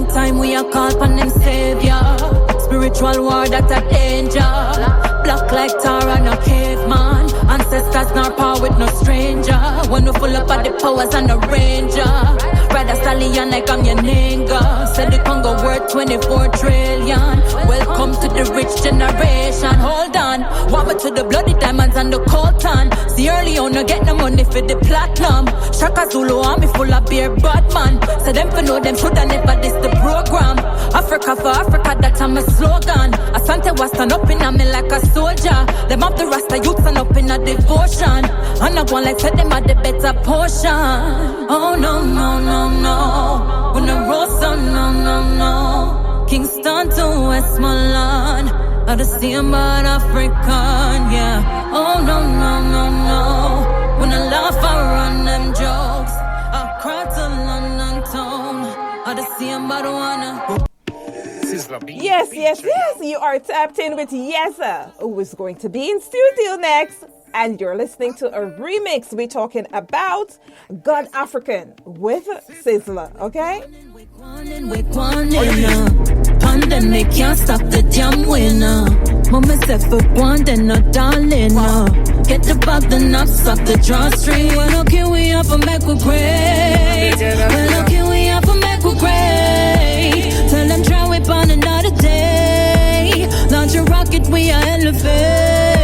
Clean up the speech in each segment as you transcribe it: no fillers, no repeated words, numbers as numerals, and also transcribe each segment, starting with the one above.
time we are called upon them savior. Spiritual war that a danger. Black like Tara, no caveman. Ancestors nor power with no stranger. When we full up of the powers and the ranger. Ride a stallion like I'm your nigga. Said the Congo worth 24 trillion. Welcome to the rich generation. Hold on, want me to the bloody diamonds and the coltan. See early on, no get no money for the platinum. Shaka Zulu army full of beer bad man. So them for know them shoulda never diss the program. Africa for Africa, that's my slogan. Asante was stand up in a me like a soldier. Them up the Rasta youth stand up in a devotion. And I want like said them at the better portion. Oh no, no, no, no. When the road sun, no, no, no. Kingston to Westmoreland. Are the same but African, yeah. Oh no, no, no, no. When I laugh, I run them jokes. I cry to London town. Are the same but wanna. Yes, yes, yes. You are tapped in with Yeza, who is going to be in studio next. And you're listening to a remix. We're talking about God African with Sizzler, okay? Pandemic can't stop the damn winner. Mama said for one, then no darling. Get the bag, the knobs off the drawstring. Well, okay, we have a make with great. Well, okay, we have a make with great. Tell them try whip on another day. Launch a rocket, we are elevate.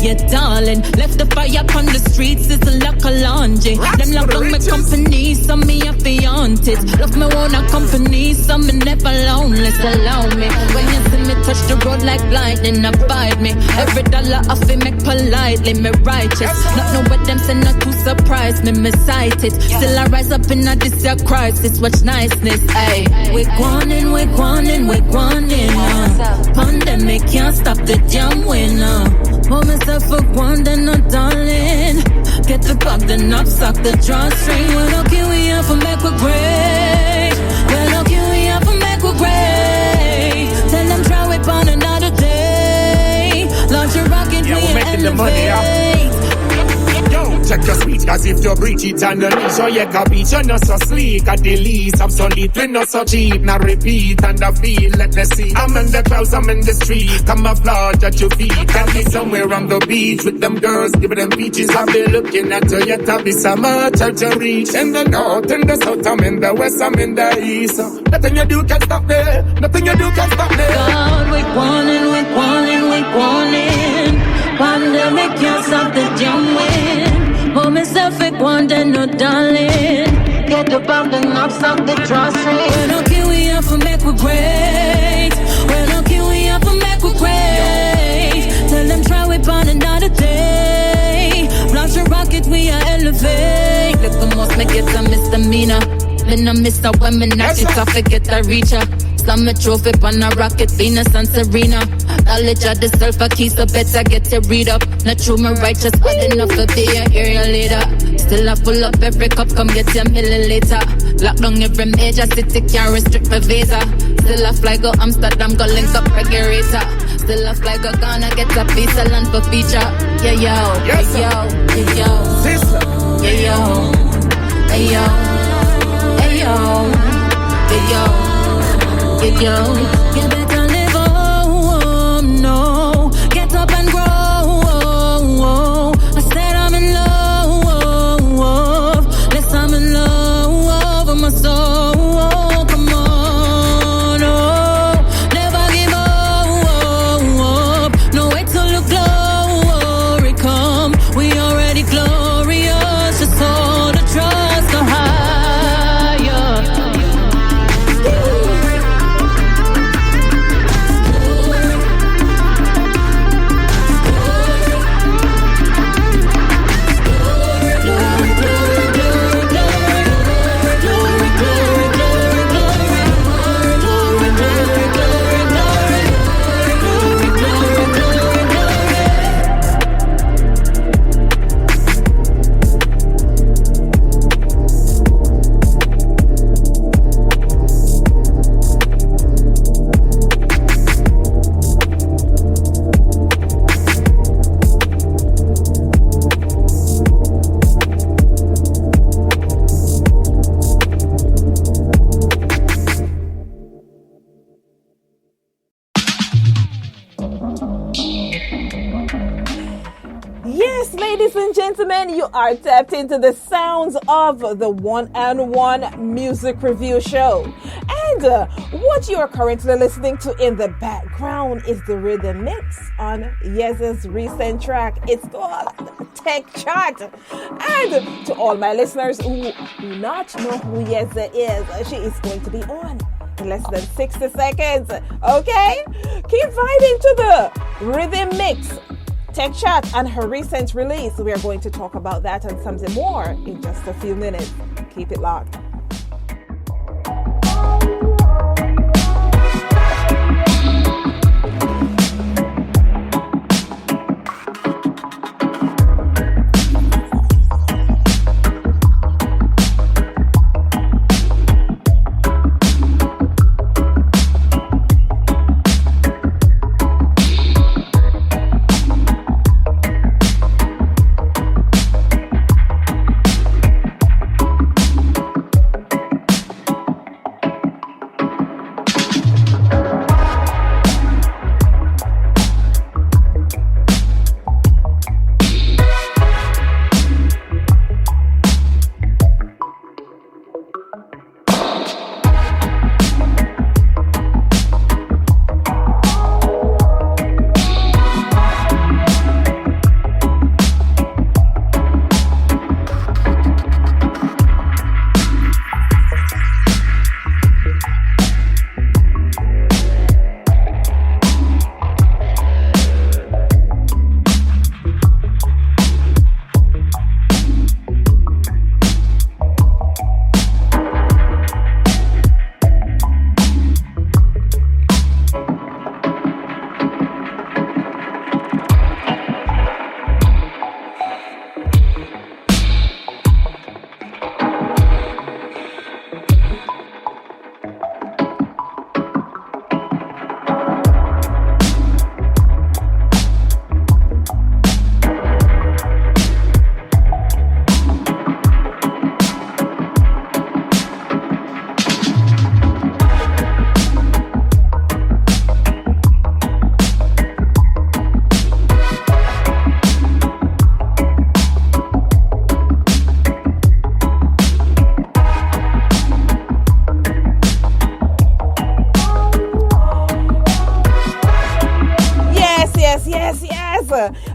Yeah, darling, left the fire on the streets, it's a lack of laundry. Them love on my company, some me a fiancé. Love me own a company, some me never lonely. Allow me, when you see me touch the road like lightning, abide me. Every dollar off it make politely, me righteous. Not know what them say, not to surprise me, me sight it. Still I rise up in a this year crisis, watch niceness, ayy. We gwinin', we gwinin', we gwinin'. Pandemic can't stop the damn winner. Hold myself for one, then no darling. Get the bug, the knapsack, the drawstring. Well, okay, we have to make a great. Well, okay, we have to make a great. Tell them try whip on another day. Launch a rocket, we elevate. Check your speech, cause if you breach it and the leash, or you can beat, you're not so sleek. At the least, I'm so lit, we're not so cheap. Now repeat and I feel, let me see. I'm in the clouds, I'm in the street. Come applaud at your feet. Can be somewhere on the beach with them girls, giving them beaches. I'll be looking at you, yet I'll be summer, try to reach. In the north, in the south, I'm in the west, I'm in the east. Nothing you do can stop me, nothing you do can stop me. God, we gwinin', we gwinin', we gwinin'. Pandemic can't stop the jam win. Hold myself at one, then no darling. Get the bomb, the knobs off the drawstring. Well, okay, we have to make we great. Well, okay, we have to make we great. Tell them try whip on another day. Launch a rocket, we are elevate. Look, the most make it a misdemeanor. Then I miss out when me knock it off, forget the reacher. Slam a trophy on a rocket, Venus and Serena. Knowledge of the self a key, so better get to read up. Not true, my righteous, but enough to be a area leader. Still I full up every cup, come get your milliliter. Lock down every major city, can't restrict my visa. Still I fly go Amsterdam, go link up regulator. Still I fly go Ghana, get a piece of land for feature. Yeah, yo, yeah, yo, yeah, yo, yeah, yo, hey, yo, hey, yo, hey, yo. Get yo, you better live, oh, no. Get up and grow, I said I'm in love, yes, I'm in love with my soul, come on, oh. Never give up, no wait till the glory come. We already glorious, just hold the trust go higher. You are tapped into the sounds of the One-on-One Music Review Show. And what you are currently listening to in the background is the rhythm mix on Yeza's recent track. It's called Tek Chat. And to all my listeners who do not know who Yeza is, she is going to be on in less than 60 seconds. Okay? Keep vibing to the rhythm mix. Tek Chat and her recent release. We are going to talk about that and something more in just a few minutes. Keep it locked.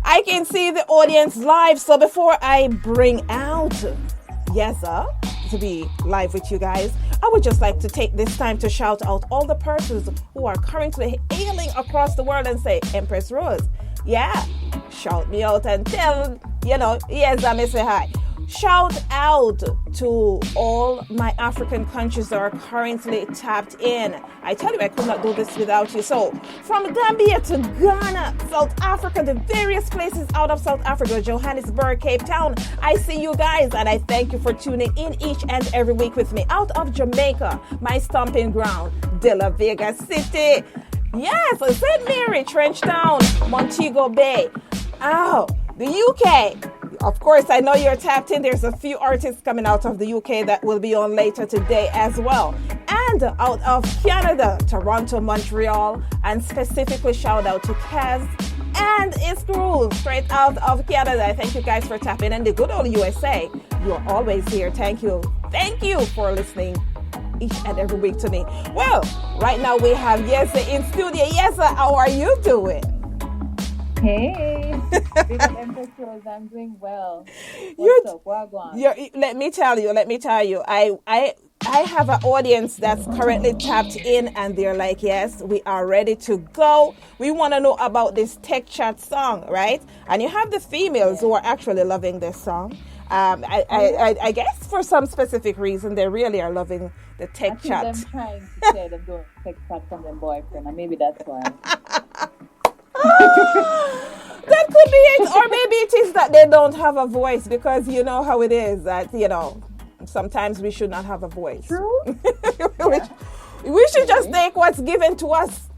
I can see the audience live. So before I bring out Yeza to be live with you guys, I would just like to take this time to shout out all the persons who are currently hailing across the world and say, Empress Rose, yeah, shout me out and tell, Yeza me say hi. Shout out to all my African countries that are currently tapped in. I tell you, I could not do this without you. So, from Gambia to Ghana, South Africa, the various places out of South Africa, Johannesburg, Cape Town, I see you guys and I thank you for tuning in each and every week with me. Out of Jamaica, my stomping ground, De La Vega City. Yes, St. Mary, Trenchtown, Montego Bay. Oh, the UK. Of course, I know you're tapped in. There's a few artists coming out of the UK that will be on later today as well. And out of Canada, Toronto, Montreal, and specifically shout out to Kaz and his crew straight out of Canada. Thank you guys for tapping in. The good old USA, you're always here. Thank you. Thank you for listening each and every week to me. Well, right now we have Yeza in studio. Yeza, how are you doing? Hey, big up Empress Rose. I'm doing well. What's up? Wagwan. Let me tell you. I have an audience that's currently tapped in, and they're like, yes, we are ready to go. We want to know about this Tek Chat song, right? And you have the females who are actually loving this song. I guess for some specific reason, they really are loving the Tek Chat. I'm trying to say them doing Tek Chat from their boyfriend, and maybe that's why. That could be it, or maybe it is that they don't have a voice, because you know how it is that sometimes we should not have a voice. True. we should just take what's given to us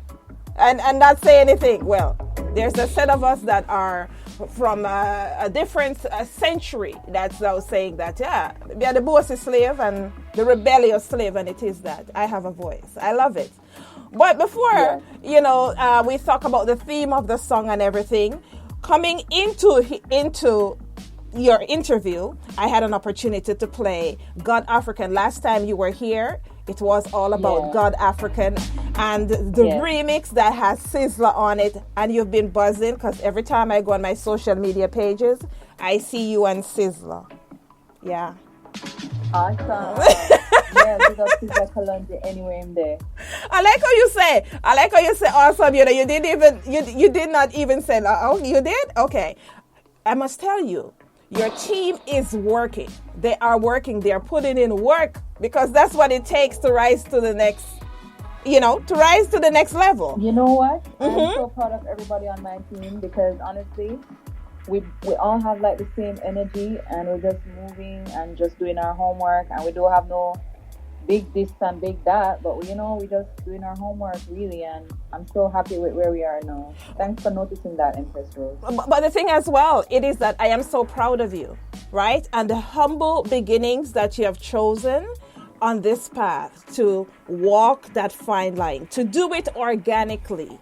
and not say anything. Well, there's a set of us that are from a different century that's now saying that we are the bossy slave and the rebellious slave, and it is that I have a voice. I love it. But before, we talk about the theme of the song and everything, coming into your interview, I had an opportunity to play God African. Last time you were here, it was all about God African and the remix that has Sizzla on it. And you've been buzzing because every time I go on my social media pages, I see you and Sizzla. Yeah. Awesome. Yeah, big up Sizzla Kalonji anyway in there. I like how you say awesome. You know, you did not even say, oh, you did? Okay. I must tell you, your team is working. They are working. They are putting in work because that's what it takes to rise to the next, level. You know what? I'm so proud of everybody on my team because honestly, we all have like the same energy and we're just moving and just doing our homework, and we don't have no big this and big that, but we're just doing our homework really, and I'm so happy with where we are now. Thanks for noticing that, Empress Rose. But the thing as well, it is that I am so proud of you, right? And the humble beginnings that you have chosen on this path to walk that fine line, to do it organically,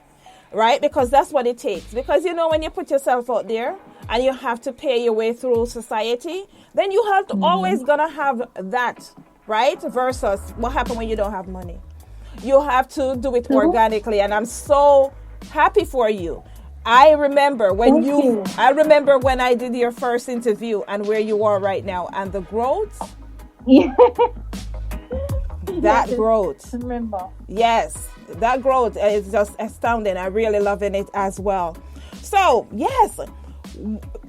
right? Because that's what it takes. Because when you put yourself out there and you have to pay your way through society, then you have to always gonna have that, right? Versus what happened when you don't have money. You have to do it organically, and I'm so happy for you. I remember when when I did your first interview and where you are right now, and the growth. Yeah. That growth. Remember. Yes, that growth is just astounding. I'm really loving it as well. So yes.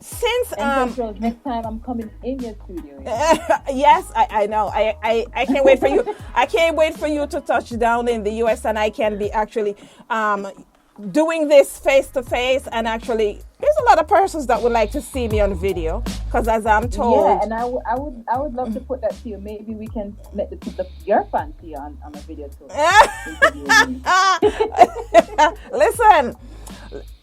Since next time I'm coming in your studio. Yes, I know. I can't wait for you. I can't wait for you to touch down in the US, and I can be actually doing this face to face. And actually, there's a lot of persons that would like to see me on video, because as I'm told, yeah, and I would love to put that to you. Maybe we can let your fans see you on a video too. Listen,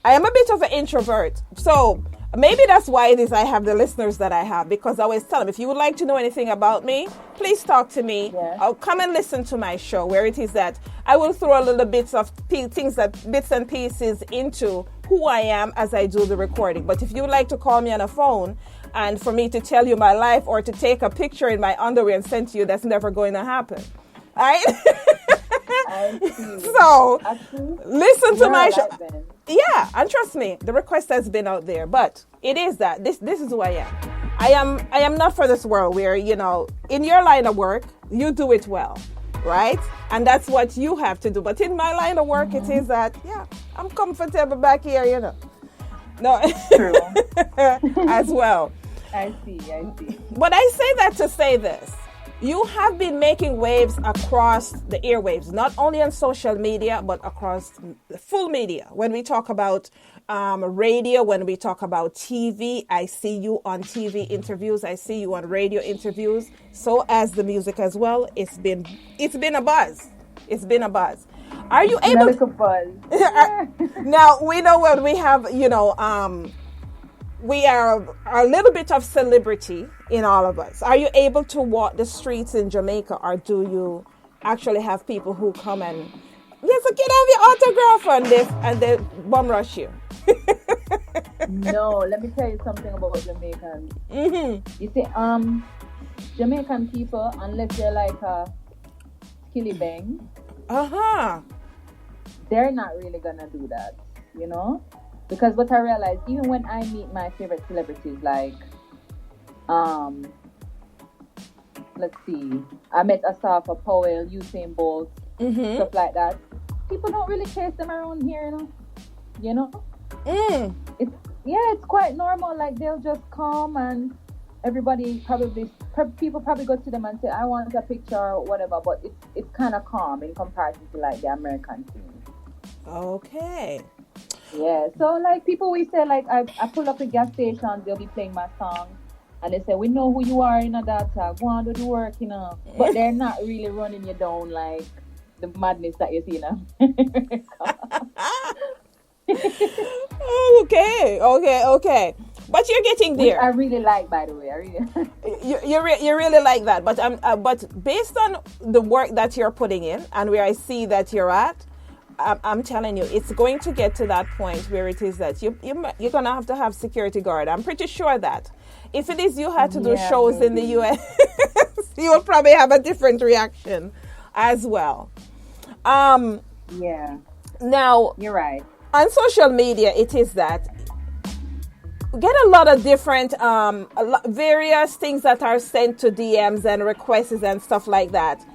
I am a bit of an introvert, so maybe that's why it is I have the listeners that I have, because I always tell them, if you would like to know anything about me, please talk to me. Yeah. I'll come and listen to my show, where it is that I will throw a little bits and pieces into who I am as I do the recording. But if you would like to call me on a phone and for me to tell you my life or to take a picture in my underwear and send to you, that's never going to happen. All right? So, listen to my show. Yeah, and trust me, the request has been out there, but it is that this is who I am. I am not for this world where, in your line of work, you do it well, right? And that's what you have to do. But in my line of work, it is that, I'm comfortable back here, No, true. As well. I see. But I say that to say this. You have been making waves across the airwaves, not only on social media, but across full media. When we talk about radio, when we talk about TV, I see you on TV interviews. I see you on radio interviews. So as the music as well, it's been a buzz. It's been a buzz. Are you able to buzz? Now we know what we have. We are a little bit of celebrity in all of us. Are you able to walk the streets in Jamaica, or do you actually have people who come and get have your autograph and they bum rush you? No, let me tell you something about Jamaicans. You see, Jamaican people, unless they're like a skilly bang, they're not really gonna do that, Because what I realized, even when I meet my favorite celebrities, like, let's see, I met Asafa Powell, Usain Bolt, stuff like that. People don't really chase them around here, It's quite normal. Like, they'll just come and people probably go to them and say, I want a picture or whatever. But it's kind of calm in comparison to like the American scene. Okay. Yeah, so like people we say, like I pull up a gas station, they'll be playing my song, and they say, we know who you are, that go on do the work, but they're not really running you down like the madness that you see in America. Okay. But you're getting there. Which I really like, by the way. You really like that, but based on the work that you're putting in and where I see that you're at, I'm telling you, it's going to get to that point where it is that you're going to have security guard. I'm pretty sure that if it is you had to do shows in the US, you will probably have a different reaction as well. Yeah. Now, you're right. On social media, it is that we get a lot of different, various things that are sent to DMs and requests and stuff like that.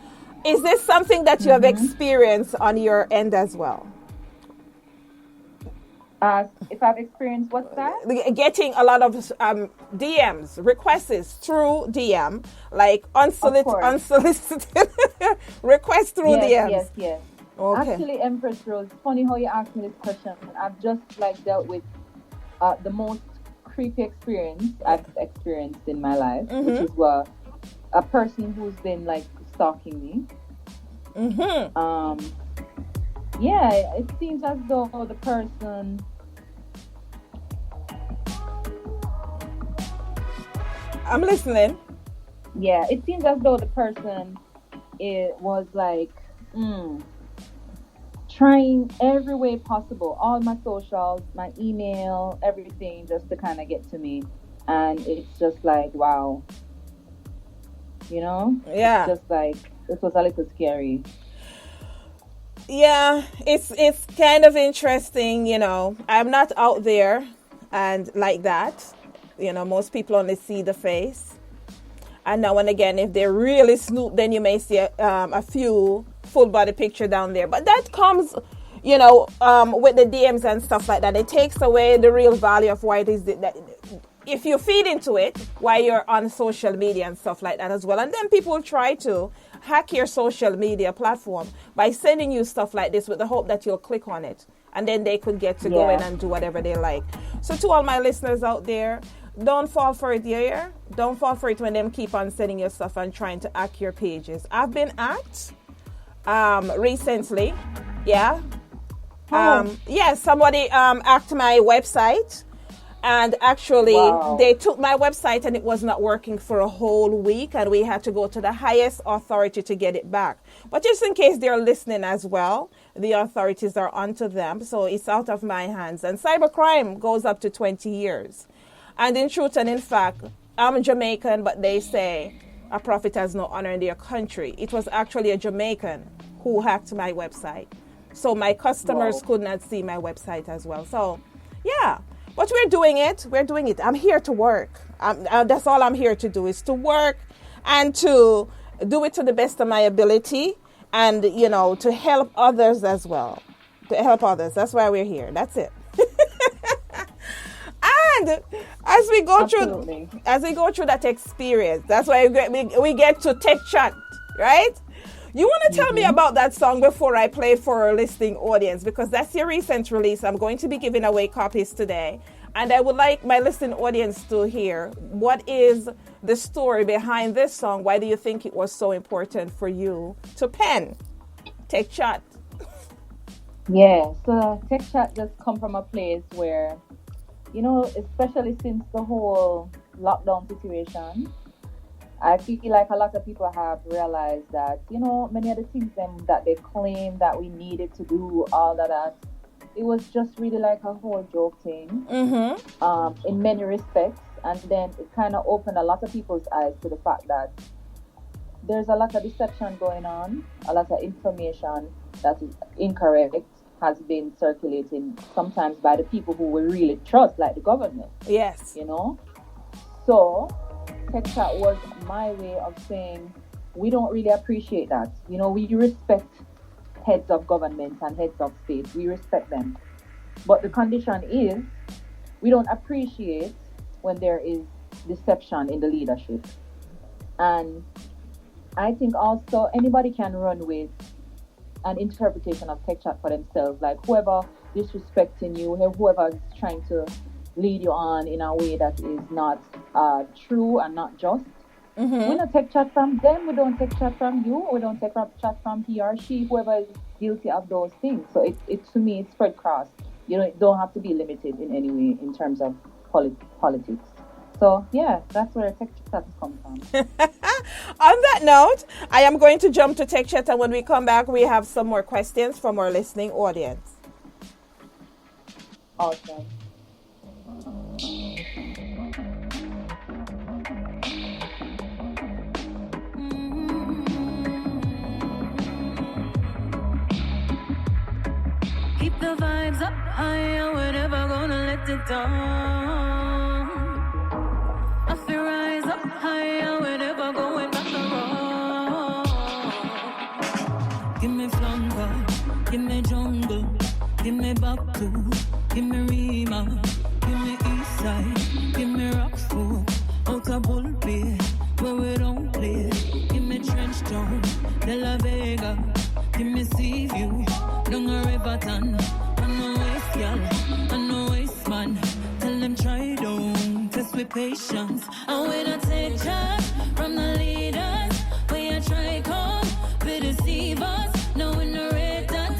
Is this something that you have experienced on your end as well? If I've experienced what's that? Getting a lot of DMs, requests through DM, like unsolicited requests through DMs. Yes. Okay. Actually, Empress Rose, funny how you asked me this question. I've just dealt with the most creepy experience I've experienced in my life, which is a person who's been stalking me. Yeah, it seems as though the person I'm listening. Yeah, it seems as though the person was trying every way possible, all my socials, my email, everything, just to kind of get to me. And it's just wow. Yeah. It's just it was a little scary. Yeah, it's kind of interesting, I'm not out there and like that. Most people only see the face. And now and again, if they really snoop, then you may see a few full body picture down there. But that comes, with the DMs and stuff like that. It takes away the real value of why it is that if you feed into it while you're on social media and stuff like that as well. And then people will try to hack your social media platform by sending you stuff like this with the hope that you'll click on it. And then they could get to go in and do whatever they like. So to all my listeners out there, don't fall for it here. Don't fall for it when them keep on sending you stuff and trying to hack your pages. I've been hacked recently. Yeah. Somebody hacked my website. And actually, they took my website and it was not working for a whole week. And we had to go to the highest authority to get it back. But just in case they're listening as well, the authorities are onto them. So it's out of my hands. And cybercrime goes up to 20 years. And in truth and in fact, I'm Jamaican, but they say a prophet has no honor in their country. It was actually a Jamaican who hacked my website. So my customers could not see my website as well. So, yeah. But we're doing it. I'm here to work. That's all I'm here to do is to work and to do it to the best of my ability and, to help others as well. To help others. That's why we're here. That's it. And as we go through that experience, that's why we get to Tek Chat, right? You want to tell me about that song before I play it for our listening audience, because that's your recent release. I'm going to be giving away copies today. And I would like my listening audience to hear what is the story behind this song. Why do you think it was so important for you to pen Tek Chat? Yeah, so Tek Chat just come from a place where, especially since the whole lockdown situation, I feel like a lot of people have realized that, many of the things that they claim that we needed to do, all that, it was just really like a whole joke thing, in many respects. And then it kind of opened a lot of people's eyes to the fact that there's a lot of deception going on, a lot of information that is incorrect has been circulating, sometimes by the people who we really trust, like the government. Yes. So Tek Chat was my way of saying we don't really appreciate that. We respect heads of government and heads of state. We respect them. But the condition is we don't appreciate when there is deception in the leadership. And I think also anybody can run with an interpretation of Tek Chat for themselves. Like whoever disrespecting you, whoever is trying to lead you on in a way that is not true and not just. We don't Tek Chat from them. We don't Tek Chat from you. We don't Tek Chat from he or she, whoever is guilty of those things. So it to me, it's spread across. It don't have to be limited in any way in terms of politics. So yeah, that's where Tek Chat comes from. On that note, I am going to jump to Tek Chat, and when we come back, we have some more questions from our listening audience. Awesome. Keep the vibes up higher, we're never gonna let it down. I feel rise up higher, we're never going back around. Give me flanker, give me jungle, give me Baku, give me Rima, give me Eastside, give me Rockford, Outer Bull Bay, where we don't play. Give me Trench Town, De La Vega, give me Seaview, down a Riverton. I know waste, y'all, I know waste, man. Tell them try don't test with patience. And when I take charge from the leaders, when I try come, we deceive us. No, we no rate that,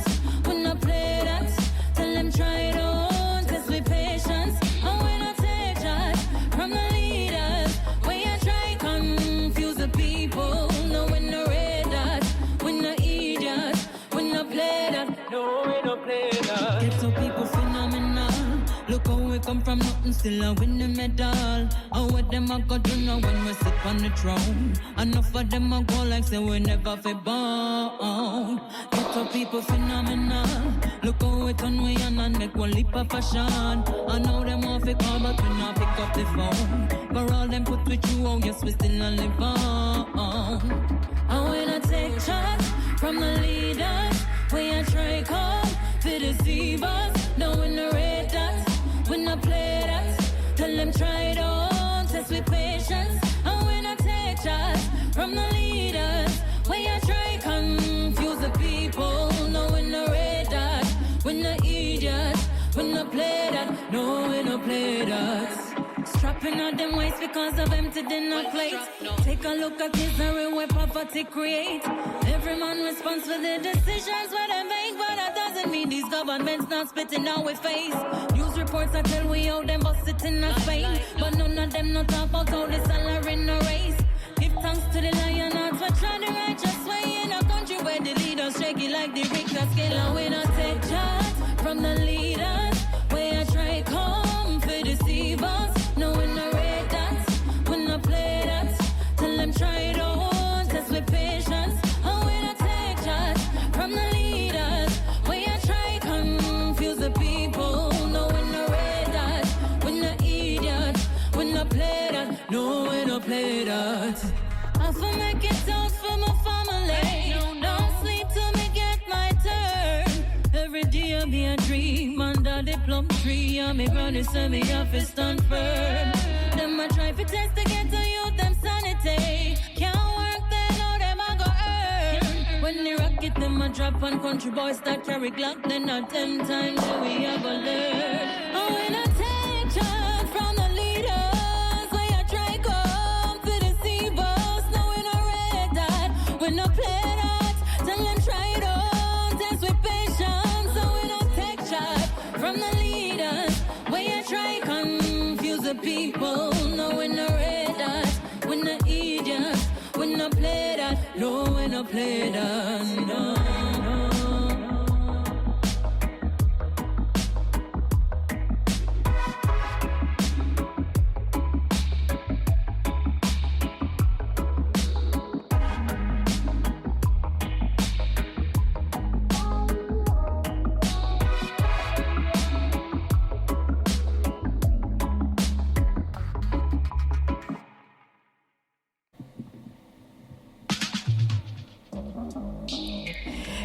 we no play that. Tell them try don't test with patience. And when I take charge from the leaders, when I try confuse the people. No, we no rate that, we no idiots, we no play that. No, we no play that. Get some people phenomenal. Look how we come from nothing, still a win the medal. How what them a go do now when we sit on the throne? Enough of them a go like say we never fi born. Get some people phenomenal. Look how we turn we on and make one leap of fashion. I know them want fi call but we not pick up the phone. For all them put with you, oh yes we still a live on. And when I take charge from the leaders, when I try come to deceive us, no we no rate that, we no play that. Tell them try it on, test with patience. And when I take charge from the leaders, when I try confuse the people, no we no rate that, we no idiots, we no play that, no we no play that. Strapping on them waist because of empty dinner plates. Take a look at misery where poverty creates. Every man responds for the decisions where they make, but that doesn't mean these governments not spitting out with face. News reports that tell we how them bust it in Spain, but none of them not talk about how the salary no raise. Give thanks to the lion hearts for trying the righteous way in a country where the leaders shaky like the Richter scale. And when I take charge from the leaders, where I try come for deceive us. No, we no rate that, we no play that. Tell them try it on, test with patience. And when I take charge from the leaders, when I try confuse the people. No, we no rate that, we no idiots, we no play that. No, we no play that. I for make it out for my family. Don't sleep till me get my turn. Every day I be a dream under the plum tree. And me granny say me have to stand firm. Them a try to test to get to youth them sanity. Can't work then how them a go earn. When the rocket them a drop on country boys start carry Glock, then at 10 times that we a go learn. And when I take charge from the leaders, when I try come to deceive us, no we no rate that, we no play that. Tell them try it on, test with patience. So we no take charge from the leaders, when you try confuse the people. No we no rate that, we no idiots, we no play that. No we no play that, no.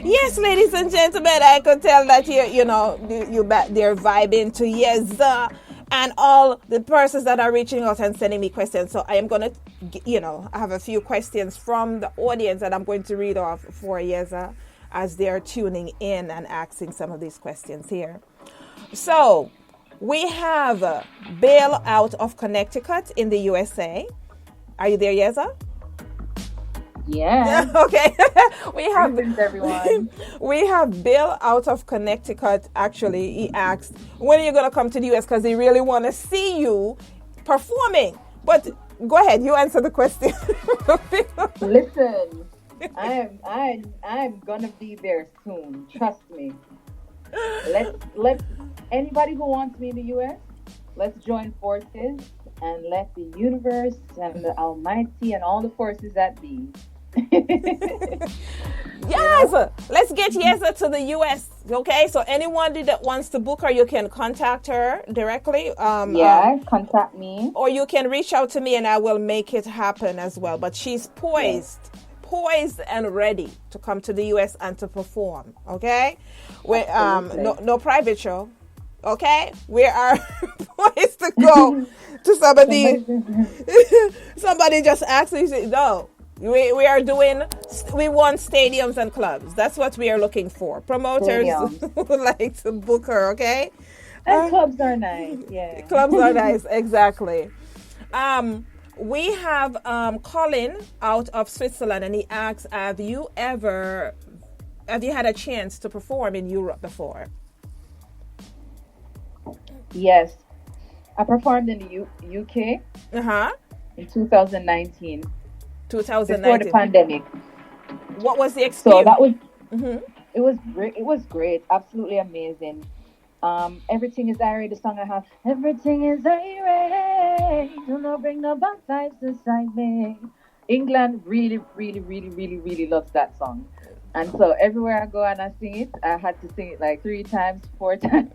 Yes, ladies and gentlemen, I could tell that they're vibing to Yeza and all the persons that are reaching out and sending me questions. So I am going to, I have a few questions from the audience that I'm going to read off for Yeza as they are tuning in and asking some of these questions here. So we have Bill out of Connecticut in the USA. Are you there, Yeza? Yeah. Okay. we have everyone. We have Bill out of Connecticut. Actually, he asked, when are you going to come to the US? Because they really want to see you performing. But go ahead, you answer the question. Listen, I'm gonna be there soon. Trust me. Let's anybody who wants me in the US, let's join forces and let the universe and the Almighty and all the forces that be. Yes, let's get Yeza to the US. Okay, so anybody that wants to book her, you can contact her directly. Contact me, or you can reach out to me, and I will make it happen as well. But she's poised and ready to come to the US and to perform. Okay, we no private show. Okay, we are poised to go to somebody. Somebody just asked me, no. We want stadiums and clubs. That's what we are looking for. Promoters would like to book her, okay? And clubs are nice, yeah. Clubs are nice, exactly. We have Colin out of Switzerland, and he asks, have you had a chance to perform in Europe before? Yes. I performed in the UK in 2019. 2019. Before the pandemic. What was the experience? So that was it was great. It was great. Absolutely amazing. Everything is irate. The song I have. Everything is irate. Do not bring no bad vibes inside me. England really, really, really, really, really loves that song. And so everywhere I go and I sing it, I had to sing it like 3 times, 4 times.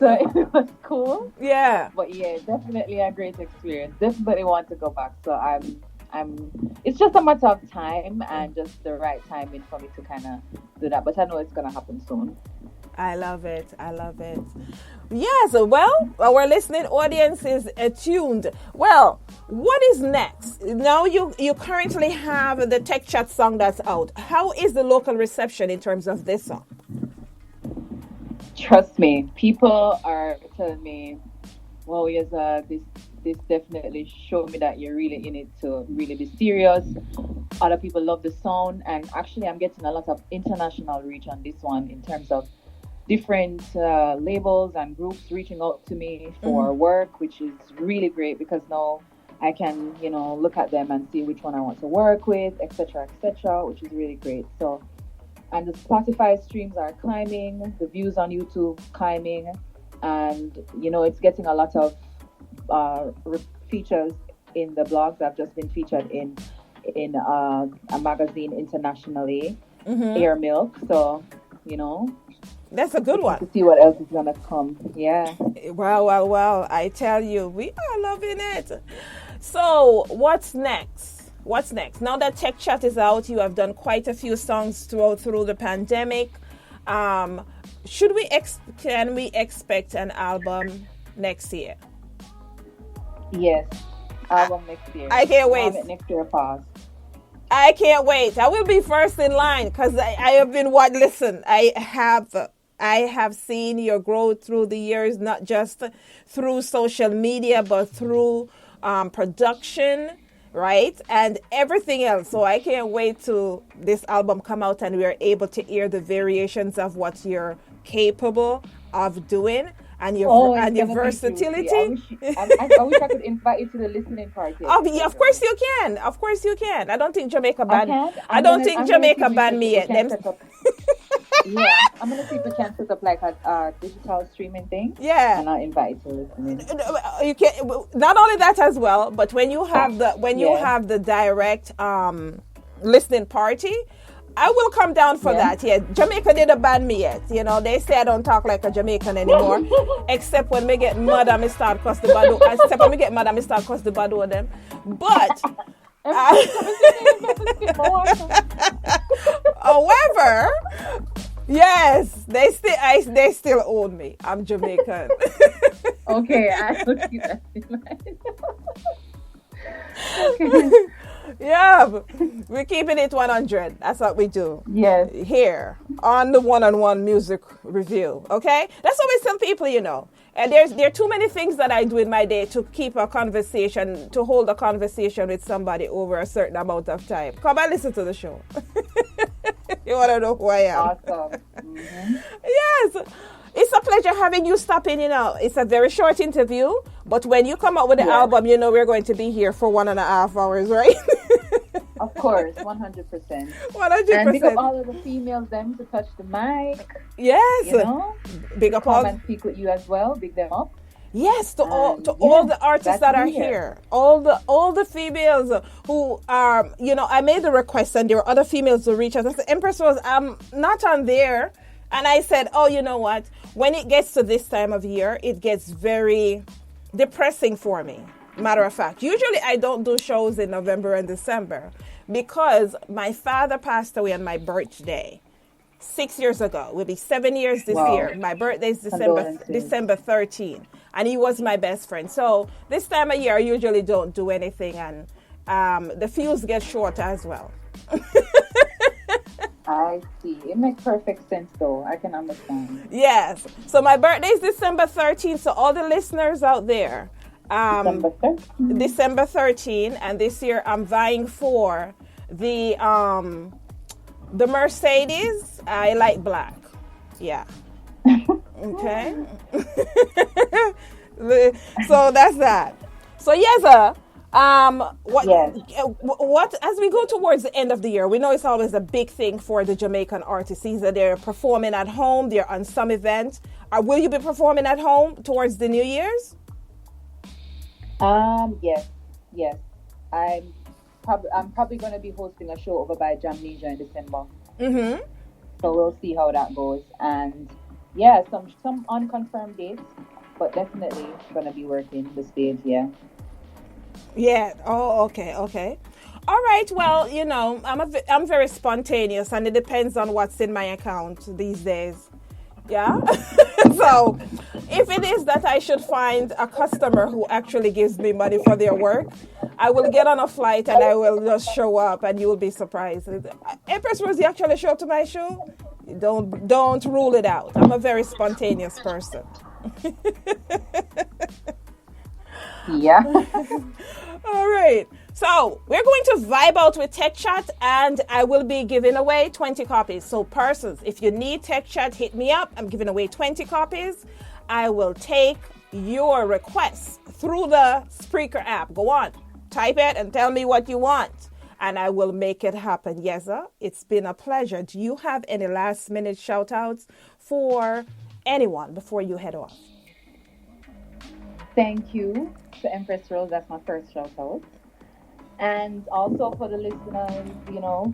So it was cool. Yeah. But yeah, definitely a great experience. Definitely want to go back. So I'm it's just a matter of time and just the right timing for me to kind of do that. But I know it's going to happen soon. I love it. Yes, well, our listening audience is attuned. Well, what is next? Now you currently have the Tek Chat song that's out. How is the local reception in terms of this song? Trust me, people are telling me, "Wow, Yeza, this definitely showed me that you're really in it to really be serious." Other people love the sound, and actually, I'm getting a lot of international reach on this one in terms of different labels and groups reaching out to me for work, which is really great because now I can, look at them and see which one I want to work with, etc., which is really great. So. And the Spotify streams are climbing, the views on YouTube climbing, and it's getting a lot of features in the blogs. I've just been featured in a magazine internationally, Air Milk. So that's a good one. To see what else is gonna come. Yeah. Well! I tell you, we are loving it. So what's next? Now that Tek Chat is out, you have done quite a few songs through the pandemic. Can we expect an album next year? Yes, album next year. I can't wait. Next year, pause. I can't wait. I will be first in line because I have been listen, I have seen your growth through the years, not just through social media, but through production. Right? And everything else. So I can't wait till this album come out and we are able to hear the variations of what you're capable of doing and your versatility. I wish I could invite you to the listening party. Yeah, of course you can. I don't think Jamaica banned. I don't think Jamaica banned me yet. Yeah, I'm gonna see if we can set up like a digital streaming thing. Yeah, and I'll invite you to listen. You can. Not only that as well, but when you have the direct listening party, I will come down for that. Yeah, Jamaica didn't ban me yet. They say I don't talk like a Jamaican anymore, except when me get mad and me start cuss the bad. Except when me get mad and me start cuss the bad with them. But. However, yes, they still own me. I'm Jamaican. Okay, I will keep that in mind. Okay. Yeah, we're keeping it 100. That's what we do. Yes. Here on the one-on-one music review. Okay, that's what we tell people. And there are too many things that I do in my day to keep a conversation, to hold a conversation with somebody over a certain amount of time. Come and listen to the show. You want to know who I am. Awesome. Mm-hmm. Yes. It's a pleasure having you stop in. It's a very short interview, but when you come out with the album, we're going to be here for 1.5 hours, right? Of course, 100%. 100%. And big up all of the females them to touch the mic. Yes. Big up all. Come and speak with you as well. Big them up. Yes, to all the artists that are here, all the females who are, I made the request and there were other females who reach out. I said, Empress Rose, I'm not on there. And I said, oh, you know what? When it gets to this time of year, it gets very depressing for me. Matter of fact, usually I don't do shows in November and December because my father passed away on my birthday 6 years ago. It will be 7 years this year. My birthday is December 13. And he was my best friend. So this time of year, I usually don't do anything. And the fuse gets shorter as well. I see. It makes perfect sense, though. I can understand. Yes. So my birthday is December 13th. So all the listeners out there, December 13, and this year I'm vying for the Mercedes. I like black. Yeah. Okay. So that's that. So Yeza, what as we go towards the end of the year, we know it's always a big thing for the Jamaican artists. Either they're performing at home, they're on some event. Will you be performing at home towards the New Year's? Yes. I'm probably going to be hosting a show over by Jamnesia in December. Mm-hmm. So we'll see how that goes. And some unconfirmed dates, but definitely going to be working the stage. Yeah. Oh, okay. All right. Well, I'm very spontaneous, and it depends on what's in my account these days. Yeah. So if it is that I should find a customer who actually gives me money for their work, I will get on a flight and I will just show up and you will be surprised. Empress Rose, you actually show up to my show? Don't rule it out. I'm a very spontaneous person. Yeah. All right. So we're going to vibe out with Tek Chat, and I will be giving away 20 copies. So persons, if you need Tek Chat, hit me up. I'm giving away 20 copies. I will take your requests through the Spreaker app. Go on, type it and tell me what you want, and I will make it happen. Yeza, it's been a pleasure. Do you have any last minute shout outs for anyone before you head off? Thank you to Empress Rose. That's my first shout out. And also for the listeners,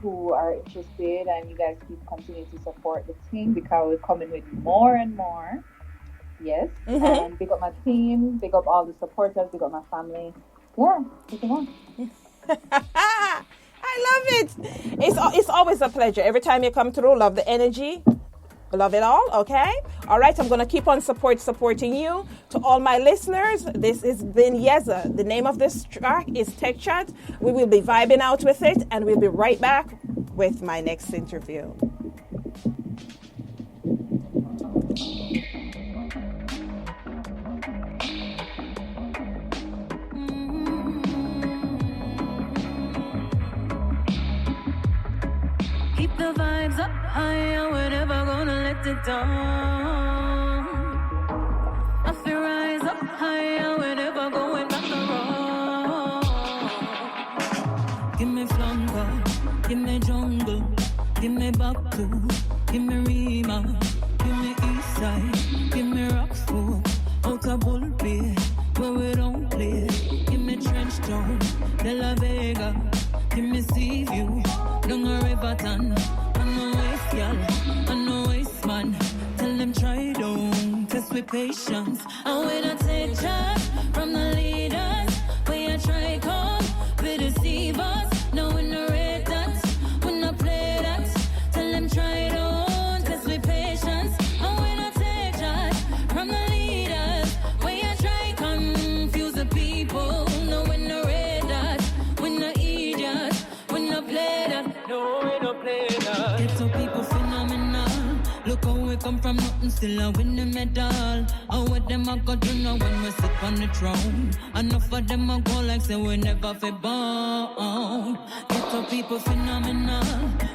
who are interested, and you guys keep continuing to support the team because we're coming with more and more. Yes. Mm-hmm. And big up my team, big up all the supporters, big up my family. Yeah, take it on. I love it. It's always a pleasure. Every time you come through, love the energy. Love it all, okay? All right, I'm going to keep on supporting you. To all my listeners, this has been Yeza. The name of this track is Tek Chat. We will be vibing out with it, and we'll be right back with my next interview. Keep the vibes up higher, we're never gonna let it down. I feel rise up higher, we're never going back around. Give me flanker, give me jungle, give me Baku, give me Rima, give me Eastside, give me Rockford, Outer Bull Bay, where we don't play. Give me Trench Town, De La Vega, give me Seaview, down a Riverton. I know waste, y'all, I know waste, man. Tell them try don't test with patience. And when I take charge from the leaders, when I try come, we deceive us. No, we no rate that, we no play that. Tell them try don't test with patience. And when I take charge from the leaders, when I try confuse the people. No, we no rate that, we no idiots, we no play that. No, we no play that. Get some people phenomenal. Look how we come from nothing, still I win the medal. How what them I got to know when we sit on the throne. Enough of them I go like say we never fit born. Get some people phenomenal.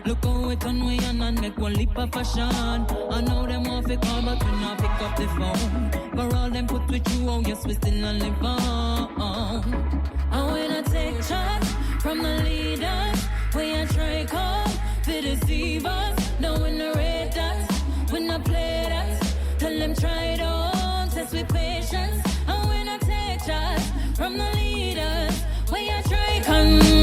Look how we turn we on and make one leap of fashion. I know them want to we call, but we not pick up the phone. For all them put with you on, yes, we still on live on. And when I take shots from the leaders, we a try come to deceive us. No, we no rate that, we no play that. Tell them try it on, test with patience. And when I take shots from the leaders, we a try come